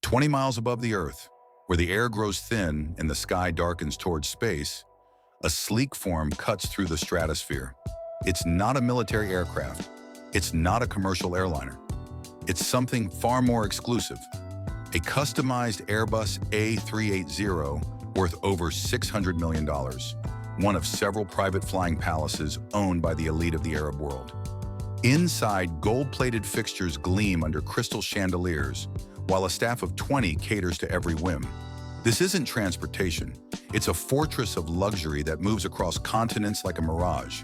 20 miles above the Earth, where the air grows thin and the sky darkens towards space, a sleek form cuts through the stratosphere. It's not a military aircraft. It's not a commercial airliner. It's something far more exclusive. A customized Airbus A380 worth over $600 million, one of several private flying palaces owned by the elite of the Arab world. Inside, gold-plated fixtures gleam under crystal chandeliers, while a staff of 20 caters to every whim. This isn't transportation. It's a fortress of luxury that moves across continents like a mirage.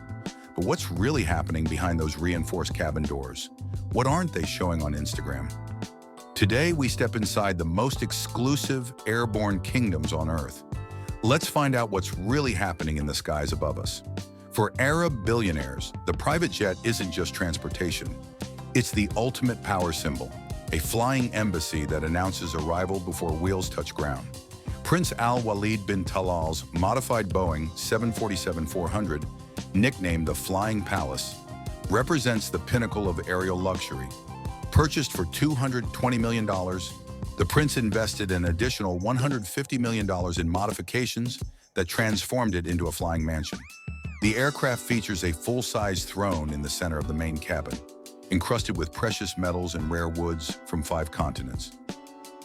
But what's really happening behind those reinforced cabin doors? What aren't they showing on Instagram? Today, we step inside the most exclusive airborne kingdoms on Earth. Let's find out what's really happening in the skies above us. For Arab billionaires, the private jet isn't just transportation. It's the ultimate power symbol, a flying embassy that announces arrival before wheels touch ground. Prince Al-Walid bin Talal's modified Boeing 747-400, nicknamed the Flying Palace, represents the pinnacle of aerial luxury. Purchased for $220 million, the prince invested an additional $150 million in modifications that transformed it into a flying mansion. The aircraft features a full-size throne in the center of the main cabin, encrusted with precious metals and rare woods from 5 continents.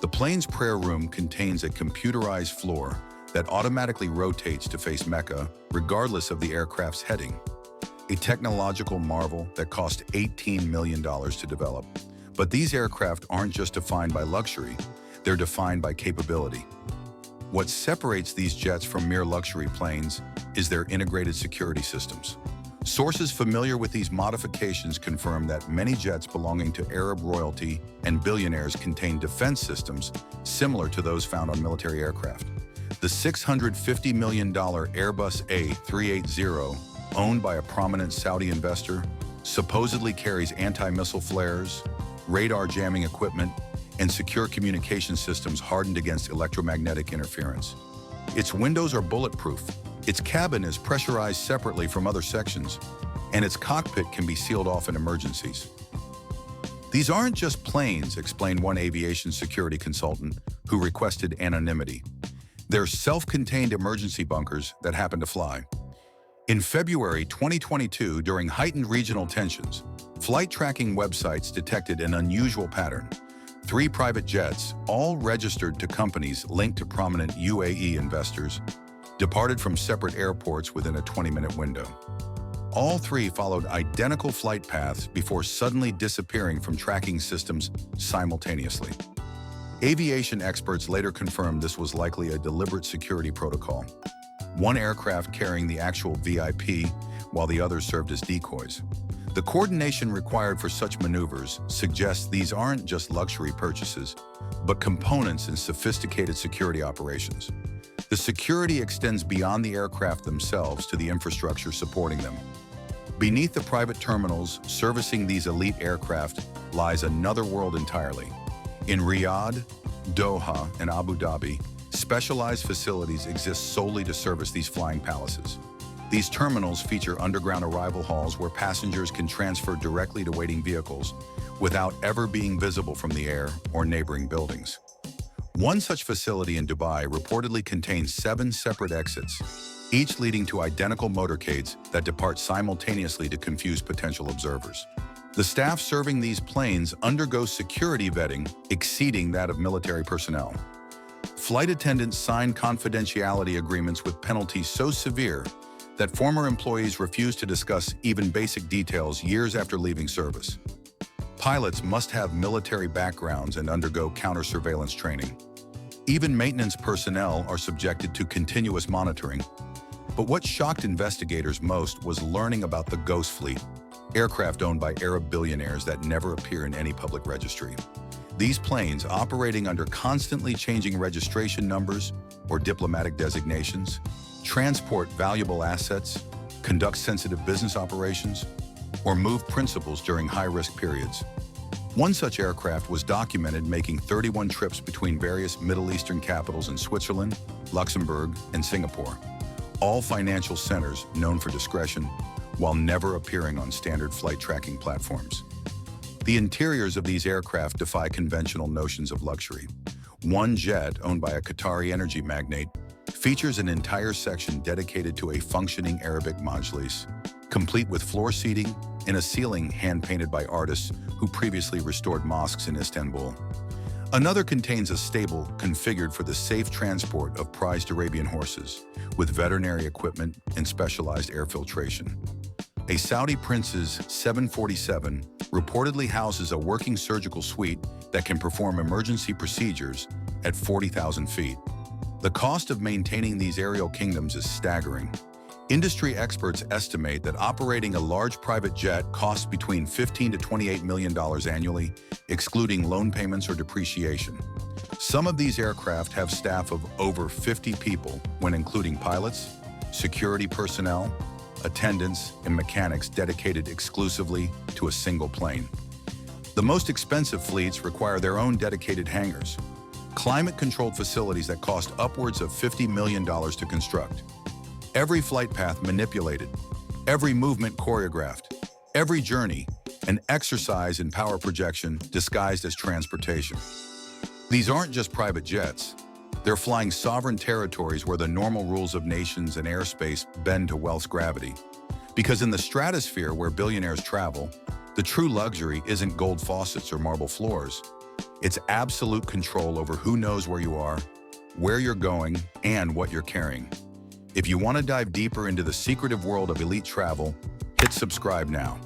The plane's prayer room contains a computerized floor that automatically rotates to face Mecca, regardless of the aircraft's heading. A technological marvel that cost $18 million to develop. But these aircraft aren't just defined by luxury, they're defined by capability. What separates these jets from mere luxury planes is their integrated security systems. Sources familiar with these modifications confirm that many jets belonging to Arab royalty and billionaires contain defense systems similar to those found on military aircraft. The $650 million Airbus A380, owned by a prominent Saudi investor, supposedly carries anti-missile flares, radar jamming equipment, and secure communication systems hardened against electromagnetic interference. Its windows are bulletproof, its cabin is pressurized separately from other sections, and its cockpit can be sealed off in emergencies. These aren't just planes, explained one aviation security consultant who requested anonymity. They're self-contained emergency bunkers that happen to fly. In February 2022, during heightened regional tensions, flight tracking websites detected an unusual pattern. 3 private jets, all registered to companies linked to prominent UAE investors, departed from separate airports within a 20-minute window. All 3 followed identical flight paths before suddenly disappearing from tracking systems simultaneously. Aviation experts later confirmed this was likely a deliberate security protocol. One aircraft carrying the actual VIP, while the others served as decoys. The coordination required for such maneuvers suggests these aren't just luxury purchases, but components in sophisticated security operations. The security extends beyond the aircraft themselves to the infrastructure supporting them. Beneath the private terminals servicing these elite aircraft lies another world entirely. In Riyadh, Doha, and Abu Dhabi, specialized facilities exist solely to service these flying palaces. These terminals feature underground arrival halls where passengers can transfer directly to waiting vehicles without ever being visible from the air or neighboring buildings. One such facility in Dubai reportedly contains 7 separate exits, each leading to identical motorcades that depart simultaneously to confuse potential observers. The staff serving these planes undergo security vetting exceeding that of military personnel. Flight attendants sign confidentiality agreements with penalties so severe that former employees refuse to discuss even basic details years after leaving service. Pilots must have military backgrounds and undergo counter-surveillance training. Even maintenance personnel are subjected to continuous monitoring. But what shocked investigators most was learning about the Ghost Fleet, aircraft owned by Arab billionaires that never appear in any public registry. These planes, operating under constantly changing registration numbers or diplomatic designations, transport valuable assets, conduct sensitive business operations, or move principals during high-risk periods. One such aircraft was documented making 31 trips between various Middle Eastern capitals in Switzerland, Luxembourg, and Singapore, all financial centers known for discretion, while never appearing on standard flight tracking platforms. The interiors of these aircraft defy conventional notions of luxury. One jet, owned by a Qatari energy magnate, features an entire section dedicated to a functioning Arabic majlis, complete with floor seating and a ceiling hand-painted by artists who previously restored mosques in Istanbul. Another contains a stable configured for the safe transport of prized Arabian horses, with veterinary equipment and specialized air filtration. A Saudi prince's 747 reportedly houses a working surgical suite that can perform emergency procedures at 40,000 feet. The cost of maintaining these aerial kingdoms is staggering. Industry experts estimate that operating a large private jet costs between $15 to $28 million annually, excluding loan payments or depreciation. Some of these aircraft have staff of over 50 people when including pilots, security personnel, attendants, and mechanics dedicated exclusively to a single plane. The most expensive fleets require their own dedicated hangars, climate-controlled facilities that cost upwards of $50 million to construct. Every flight path manipulated, every movement choreographed, every journey an exercise in power projection disguised as transportation. These aren't just private jets. They're flying sovereign territories where the normal rules of nations and airspace bend to wealth's gravity. Because in the stratosphere where billionaires travel, the true luxury isn't gold faucets or marble floors. It's absolute control over who knows where you are, where you're going, and what you're carrying. If you want to dive deeper into the secretive world of elite travel, hit subscribe now.